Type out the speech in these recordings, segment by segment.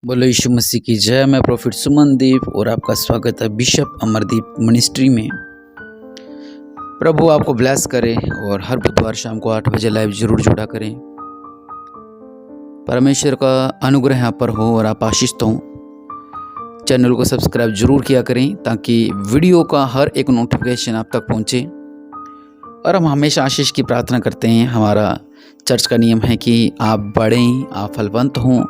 बोलो यीशु मसीह की जय। मैं प्रॉफिट सुमनदीप और आपका स्वागत है बिशप अमरदीप मिनिस्ट्री में। प्रभु आपको ब्लेस करे और हर बुधवार शाम को 8 बजे लाइव जरूर जुड़ा करें। परमेश्वर का अनुग्रह यहाँ पर हो और आप आशीषित हों। चैनल को सब्सक्राइब जरूर किया करें ताकि वीडियो का हर एक नोटिफिकेशन आप तक पहुँचे। और हम हमेशा आशीष की प्रार्थना करते हैं। हमारा चर्च का नियम है कि आप बढ़ें, आप फलवंत हों,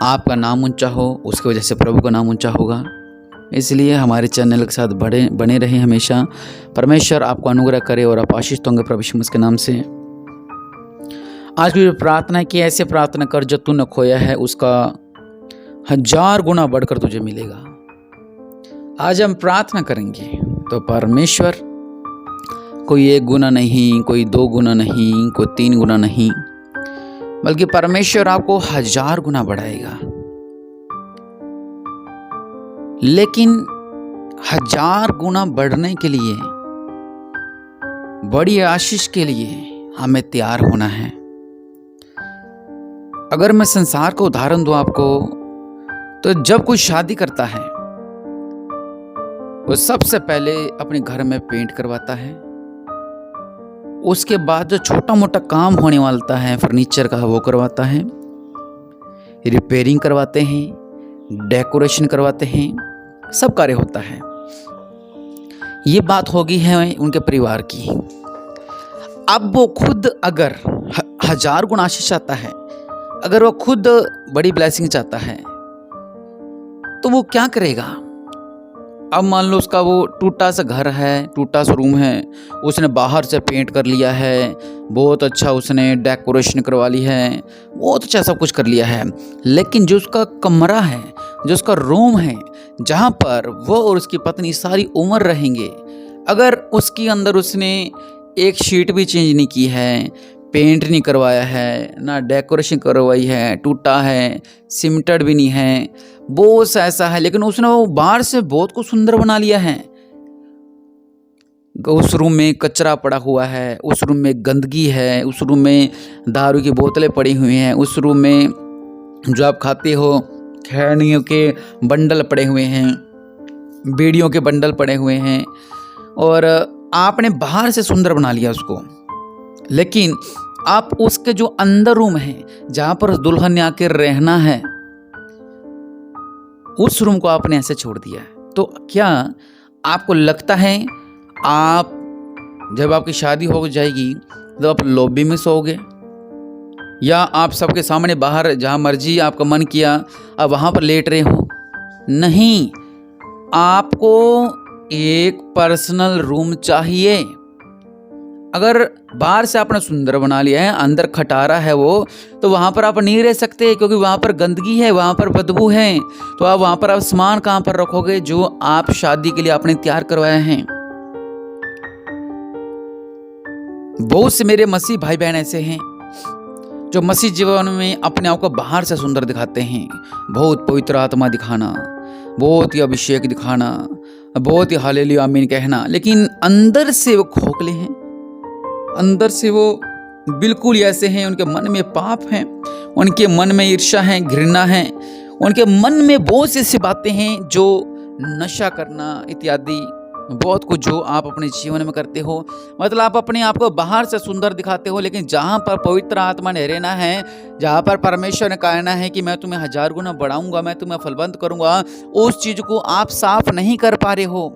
आपका नाम ऊंचा हो, उसकी वजह से प्रभु का नाम ऊंचा होगा। इसलिए हमारे चैनल के साथ बने रहें हमेशा। परमेश्वर आपको अनुग्रह करे और आप आशीषित होंगे प्रभु यीशु मसीह के नाम से। आज की प्रार्थना है कि ऐसे प्रार्थना कर जो तूने खोया है उसका 1000 गुना बढ़कर तुझे मिलेगा। आज हम प्रार्थना करेंगे तो परमेश्वर कोई 1 गुना नहीं, कोई 2 गुना नहीं, कोई 3 गुना नहीं, बल्कि परमेश्वर आपको 1000 गुना बढ़ाएगा। लेकिन 1000 गुना बढ़ने के लिए, बड़ी आशीष के लिए हमें तैयार होना है। अगर मैं संसार का उदाहरण दूं आपको, तो जब कोई शादी करता है वो सबसे पहले अपने घर में पेंट करवाता है। उसके बाद जो छोटा मोटा काम होने वाला है फर्नीचर का, वो करवाता है, रिपेयरिंग करवाते हैं, डेकोरेशन करवाते हैं, सब कार्य होता है। ये बात होगी है उनके परिवार की। अब वो खुद अगर 1000 गुना आशीष चाहता है, अगर वो खुद बड़ी ब्लेसिंग चाहता है, तो वो क्या करेगा? अब मान लो उसका वो टूटा सा घर है, टूटा सा रूम है, उसने बाहर से पेंट कर लिया है, बहुत अच्छा उसने डेकोरेशन करवा ली है, बहुत अच्छा सब कुछ कर लिया है। लेकिन जो उसका कमरा है, जो उसका रूम है, जहाँ पर वो और उसकी पत्नी सारी उम्र रहेंगे, अगर उसके अंदर उसने एक शीट भी चेंज नहीं की है, पेंट नहीं करवाया है, ना डेकोरेशन करवाई है, टूटा है, सिमटेड भी नहीं है, बहुत ऐसा है, लेकिन उसने वो बाहर से बहुत कुछ सुंदर बना लिया है। उस रूम में कचरा पड़ा हुआ है, उस रूम में गंदगी है, उस रूम में दारू की बोतलें पड़ी हुई हैं, उस रूम में जो आप खाते हो खैनियों के बंडल पड़े हुए हैं, बीड़ियों के बंडल पड़े हुए हैं, और आपने बाहर से सुंदर बना लिया उसको। लेकिन आप उसके जो अंदर रूम है, जहाँ पर दुल्हन ने आकर रहना है, उस रूम को आपने ऐसे छोड़ दिया है। तो क्या आपको लगता है आप जब आपकी शादी हो जाएगी तो आप लॉबी में सोओगे, या आप सबके सामने बाहर जहां मर्जी आपका मन किया आप वहां पर लेट रहे हो? नहीं, आपको एक पर्सनल रूम चाहिए। अगर बाहर से आपने सुंदर बना लिया है, अंदर खटारा है वो, तो वहाँ पर आप नहीं रह सकते, क्योंकि वहाँ पर गंदगी है, वहाँ पर बदबू है। तो आप वहाँ पर आप सामान कहाँ पर रखोगे जो आप शादी के लिए आपने तैयार करवाया है? बहुत से मेरे मसीह भाई बहन ऐसे हैं जो मसीह जीवन में अपने आप को बाहर से सुंदर दिखाते हैं, बहुत पवित्र आत्मा दिखाना, बहुत ही अभिषेक दिखाना, बहुत ही हालेलुया आमीन कहना, लेकिन अंदर से वो खोखले हैं, अंदर से वो बिल्कुल ऐसे हैं। उनके मन में पाप है, उनके मन में ईर्ष्या है, घृणा है, उनके मन में बहुत सी ऐसी बातें हैं, जो नशा करना इत्यादि बहुत कुछ जो आप अपने जीवन में करते हो। मतलब आप अपने आप को बाहर से सुंदर दिखाते हो, लेकिन जहाँ पर पवित्र आत्मा ने रहना है, जहाँ पर परमेश्वर ने कहना है कि मैं तुम्हें 1000 गुना बढ़ाऊंगा, मैं तुम्हें फलवंत करूंगा, उस चीज को आप साफ नहीं कर पा रहे हो।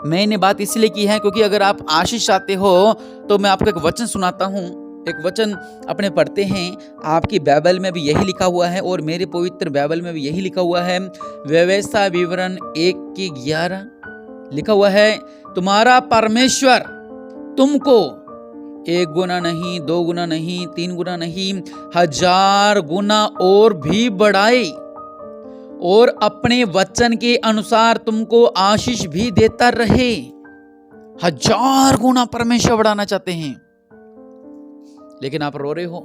मैंने बात इसलिए की है क्योंकि अगर आप आशीष चाहते हो तो मैं आपको एक वचन सुनाता हूँ। एक वचन अपने पढ़ते हैं, आपकी बाइबल में भी यही लिखा हुआ है और मेरे पवित्र बाइबल में भी यही लिखा हुआ है। व्यवस्था विवरण 1:11 लिखा हुआ है, तुम्हारा परमेश्वर तुमको 1 गुना नहीं, 2 गुना नहीं, 3 गुना नहीं, 1000 गुना और भी बढ़ाए, और अपने वचन के अनुसार तुमको आशीष भी देता रहे। 1000 गुना परमेश्वर बढ़ाना चाहते हैं, लेकिन आप रो रहे हो,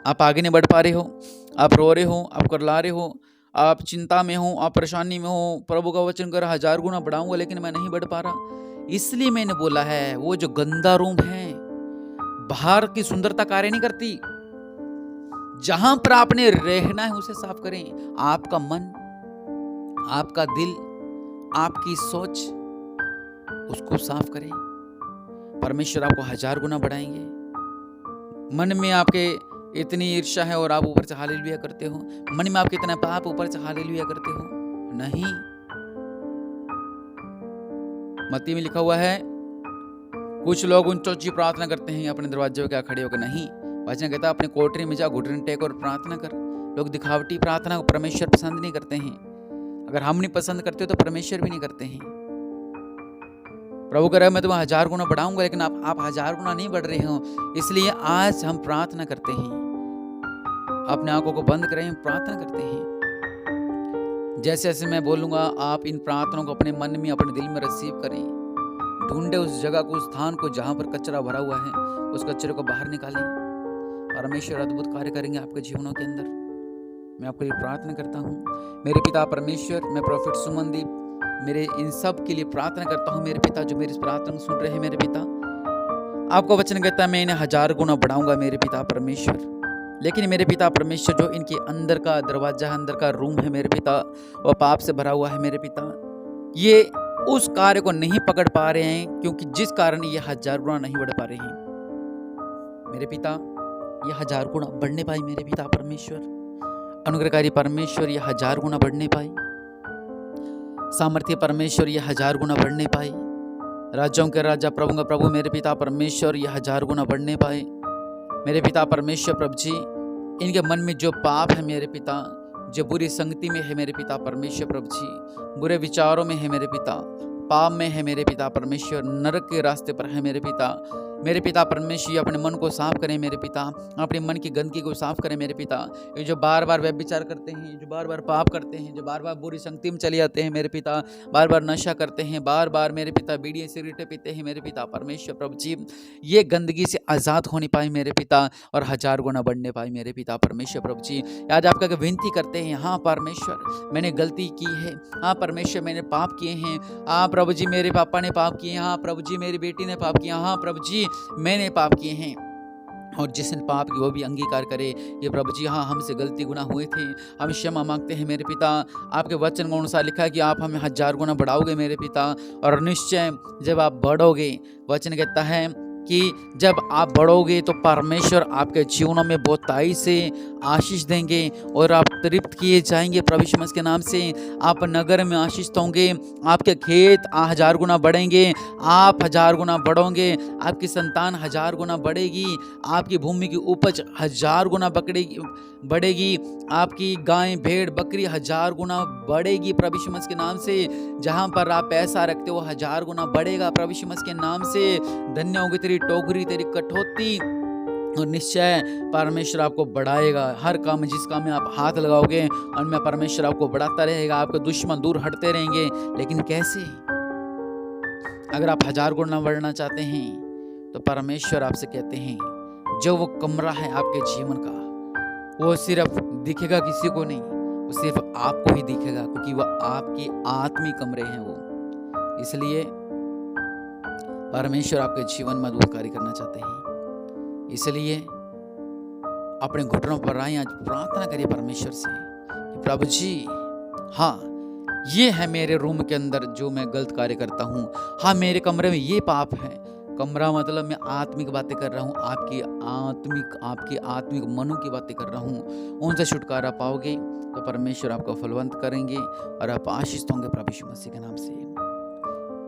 आप आगे नहीं बढ़ पा रहे हो, आप रो रहे हो, आप करला रहे हो, आप चिंता में हो, आप परेशानी में हो। प्रभु का वचन कर 1000 गुना बढ़ाऊंगा, लेकिन मैं नहीं बढ़ पा रहा। इसलिए मैंने बोला है, वो जो गंदा रूम है, बाहर की सुंदरता कार्य नहीं करती। जहां पर आपने रहना है उसे साफ करें। आपका मन, आपका दिल, आपकी सोच, उसको साफ करें। परमेश्वर आपको 1000 गुना बढ़ाएंगे। मन में आपके इतनी ईर्ष्या है और आप ऊपर से हालेलुया करते हो, मन में आपके इतना पाप, ऊपर से हालेलुया करते हो? नहीं। मत्ती में लिखा हुआ है, कुछ लोग ऊंची ऊंची प्रार्थना करते हैं अपने दरवाजे पे खड़े होकर। नहीं, वचन कहता है अपने कोठरी में जा, घुटने टेक और प्रार्थना कर। लोग दिखावटी प्रार्थना को परमेश्वर पसंद नहीं करते हैं। अगर हम नहीं पसंद करते तो परमेश्वर भी नहीं करते हैं। प्रभु कह रहा है मैं तुम्हें 1000 गुना बढ़ाऊंगा, लेकिन आप 1000 गुना नहीं बढ़ रहे हो। इसलिए आज हम प्रार्थना करते हैं। अपने आंखों को बंद करें, प्रार्थना करते हैं। जैसे जैसे मैं बोलूंगा आप इन प्रार्थनाओं को अपने मन में, अपने दिल में रिसीव करें। ढूंढे उस जगह को, उस स्थान को जहां पर कचरा भरा हुआ है, उस कचरे को बाहर निकालें। परमेश्वर अद्भुत कार्य करेंगे आपके जीवनों के अंदर। मैं आपके लिए प्रार्थना करता हूँ। मेरे पिता परमेश्वर, मैं प्रोफेट सुमनदीप मेरे इन सब के लिए प्रार्थना करता हूँ। मेरे पिता जो मेरी प्रार्थना सुन रहे हैं, मेरे पिता आपका वचन कहता है मैं इन्हें 1000 गुना बढ़ाऊंगा मेरे पिता परमेश्वर। लेकिन मेरे पिता परमेश्वर जो इनके अंदर का दरवाजा, अंदर का रूम है मेरे पिता, वह पाप से भरा हुआ है मेरे पिता। ये उस कार्य को नहीं पकड़ पा रहे हैं, क्योंकि जिस कारण ये 1000 गुना नहीं बढ़ पा रहे हैं मेरे पिता। ये 1000 गुना बढ़ने पाए मेरे पिता परमेश्वर। अनुग्रहकारी परमेश्वर ये 1000 गुना बढ़ने पाए। सामर्थ्य परमेश्वर ये 1000 गुना बढ़ने पाए। राजाओं के राजा, प्रभु का प्रभु मेरे पिता परमेश्वर ये 1000 गुना बढ़ने पाए मेरे पिता परमेश्वर। प्रभु जी, इनके मन में जो पाप है मेरे पिता, जो बुरी संगति में है मेरे पिता परमेश्वर, प्रभु जी बुरे विचारों में है मेरे पिता, पाप में है मेरे पिता परमेश्वर, नरक के रास्ते पर है मेरे पिता परमेश्वर। अपने मन को साफ करें मेरे पिता, अपने मन की गंदगी को साफ करें मेरे पिता। ये जो बार बार व्यभिचार करते हैं, जो बार बार पाप करते हैं, जो बार बार बुरी संगति में चले जाते हैं मेरे पिता, बार बार नशा करते हैं, बार बार मेरे पिता बीड़ी सिगरेटें पीते हैं मेरे पिता परमेश्वर। प्रभु जी, ये गंदगी से आज़ाद होने पाए मेरे पिता, और 1000 गुना बढ़ने पाए मेरे पिता परमेश्वर। प्रभु जी, आज आपका विनती करते हैं, हाँ परमेश्वर मैंने गलती की है, हाँ परमेश्वर मैंने पाप किए हैं, हाँ प्रभु जी मेरे पापा ने पाप किए, हाँ प्रभु जी मेरी बेटी ने पाप किया, हाँ प्रभु जी मैंने पाप किए हैं। और जिसने पाप की वो भी अंगीकार करे ये प्रभु जी, हाँ हमसे गलती गुना हुए थे, हम क्षमा मांगते हैं मेरे पिता। आपके वचन के अनुसार लिखा है कि आप हमें 1000 गुना बढ़ाओगे मेरे पिता, और निश्चय जब आप बढ़ोगे, वचन कहता है कि जब आप बढ़ोगे तो परमेश्वर आपके जीवनों में बहुताई से आशीष देंगे और आप तृप्त किए जाएंगे प्रभु यीशु मसीह के नाम से। आप नगर में आशीष होंगे, आपके खेत 1000 गुना बढ़ेंगे, आप 1000 गुना बढ़ोगे, आपकी संतान 1000 गुना बढ़ेगी, आपकी भूमि की उपज 1000 गुना बढ़ेगी, आपकी गाय भेड़ बकरी 1000 गुना बढ़ेगी प्रभु यीशु मसीह के नाम से। जहाँ पर आप पैसा रखते हो 1000 गुना बढ़ेगा प्रभु यीशु मसीह के नाम से। धन्य होगी तेरी टोकरी, तेरी कठौती, और निश्चय परमेश्वर आपको बढ़ाएगा। हर काम, जिस काम में आप हाथ लगाओगे उनमें परमेश्वर आपको बढ़ाता रहेगा। आपके दुश्मन दूर हटते रहेंगे। लेकिन कैसे? अगर आप 1000 गुना बढ़ना चाहते हैं तो परमेश्वर आपसे कहते हैं, जो वो कमरा है आपके जीवन का, वो सिर्फ दिखेगा किसी को नहीं, वो सिर्फ आपको ही दिखेगा, क्योंकि वो आपके आत्मिक कमरे हैं वो। इसलिए परमेश्वर आपके जीवन में अद्भुत कार्य करना चाहते हैं। इसलिए अपने घुटनों पर आए, आज प्रार्थना करिए परमेश्वर से कि प्रभु जी, हाँ ये है मेरे रूम के अंदर जो मैं गलत कार्य करता हूँ, हाँ मेरे कमरे में ये पाप है। कमरा मतलब मैं आत्मिक बातें कर रहा हूँ, आपके आत्मिक मनों की बातें कर रहा हूँ। उनसे छुटकारा पाओगे तो परमेश्वर आपको फलवंत करेंगे और आप आशीष होंगे प्रभु यीशु मसीह के नाम से।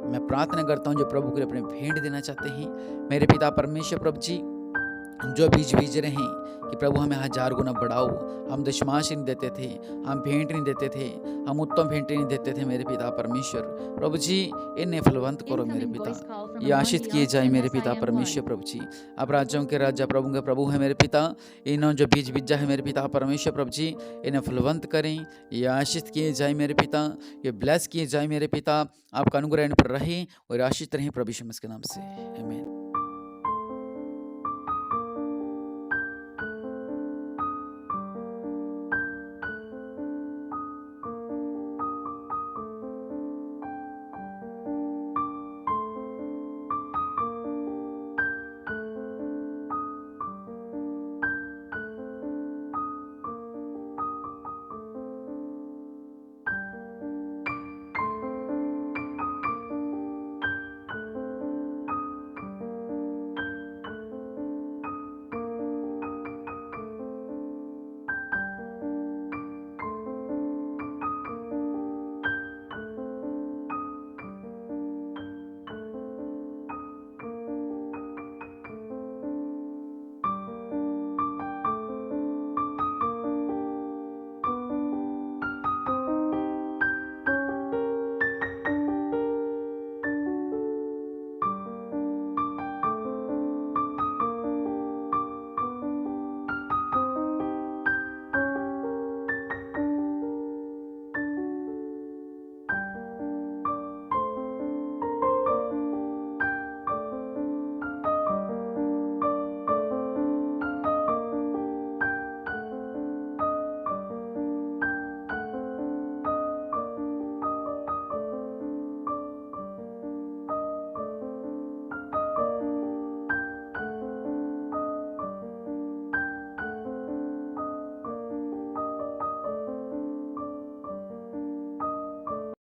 मैं प्रार्थना करता हूँ जो प्रभु को अपने भेंट देना चाहते हैं, मेरे पिता परमेश्वर, प्रभु जी जो बीज बीज रहे हैं कि प्रभु हमें 1000 गुना बढ़ाओ। हम दशमांश नहीं देते थे, हम भेंट नहीं देते थे, हम उत्तम भेंट नहीं देते थे मेरे पिता परमेश्वर। प्रभु जी इन्हें फलवंत करो मेरे पिता, ये आशीष किए जाए मेरे पिता परमेश्वर। प्रभु जी अब राज्यों के राजा, प्रभु के प्रभु है मेरे पिता। इन्होंने जो बीज बीजा है मेरे पिता परमेश्वर, प्रभु जी इन्हें फलवंत करें, ये आशीष किए जाए मेरे पिता, ये ब्लेस किए जाए मेरे पिता। आपका अनुग्रह इन पर रहे और आशीष रहें प्रभु यीशु मसीह के नाम से, आमीन।